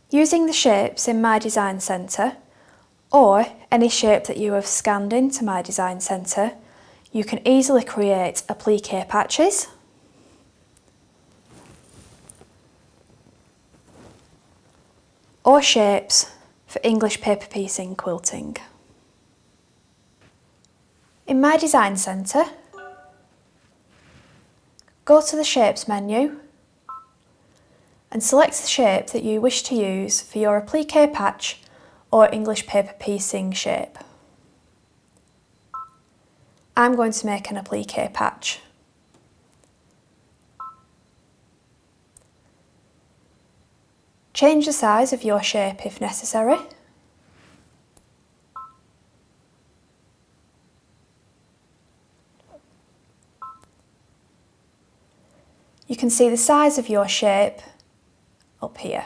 Using the shapes in My Design Centre, or any shape that you have scanned into My Design Centre, you can easily create applique patches, or shapes for English paper piecing quilting. In My Design Centre, go to the Shapes menu and select the shape that you wish to use for your applique patch or English paper piecing shape. I'm going to make an applique patch. Change the size of your shape if necessary. You can see the size of your shape up here.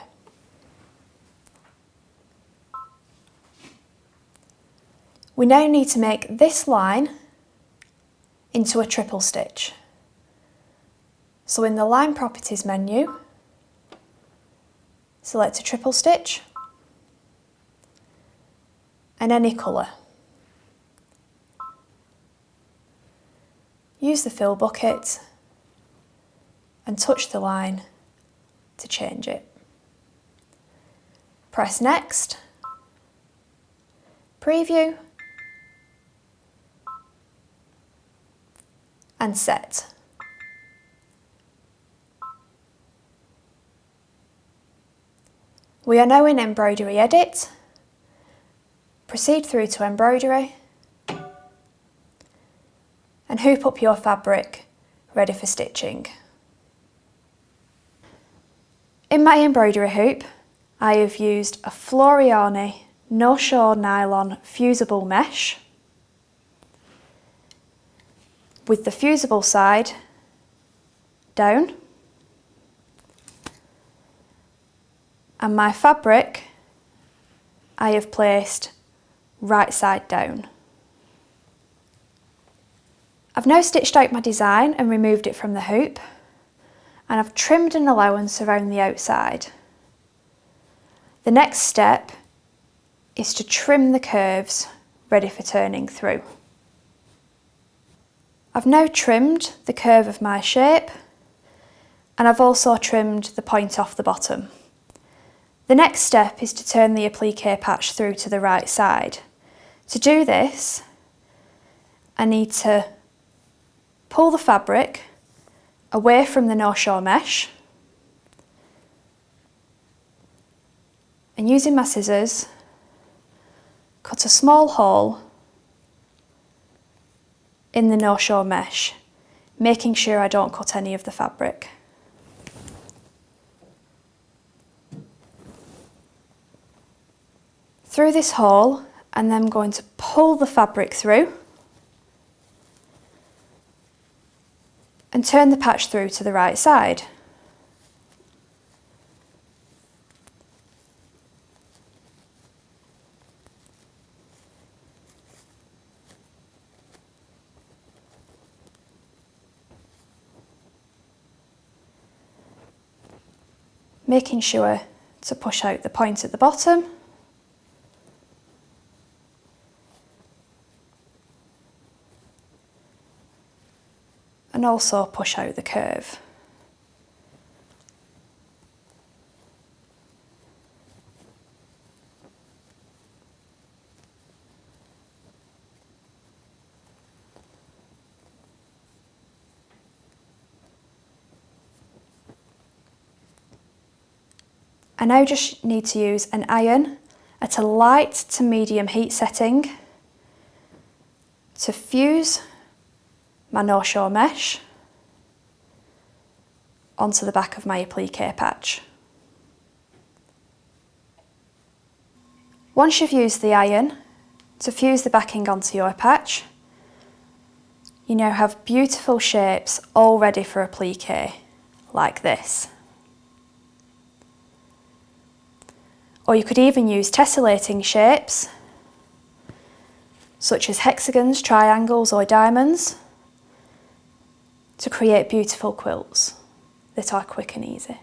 We now need to make this line into a triple stitch. So in the Line Properties menu, select a triple stitch and any colour. Use the fill bucket and touch the line to change it. Press Next, Preview, and Set. We are now in Embroidery Edit. Proceed through to Embroidery and hoop up your fabric ready for stitching. In my embroidery hoop, I have used a Floriani no-show nylon fusible mesh with the fusible side down, and my fabric I have placed right side down. I've now stitched out my design and removed it from the hoop, and I've trimmed an allowance around the outside. The next step is to trim the curves ready for turning through. I've now trimmed the curve of my shape, and I've also trimmed the point off the bottom. The next step is to turn the applique patch through to the right side. To do this, I need to pull the fabric away from the no-show mesh, and using my scissors, cut a small hole in the no-show mesh, making sure I don't cut any of the fabric. Through this hole, and then I'm going to pull the fabric through and turn the patch through to the right side. Making sure to push out the point at the bottom . And also push out the curve. I now just need to use an iron at a light to medium heat setting to fuse my no-show mesh onto the back of my applique patch. Once you've used the iron to fuse the backing onto your patch, you now have beautiful shapes all ready for applique, like this. Or you could even use tessellating shapes, such as hexagons, triangles or diamonds, to create beautiful quilts that are quick and easy.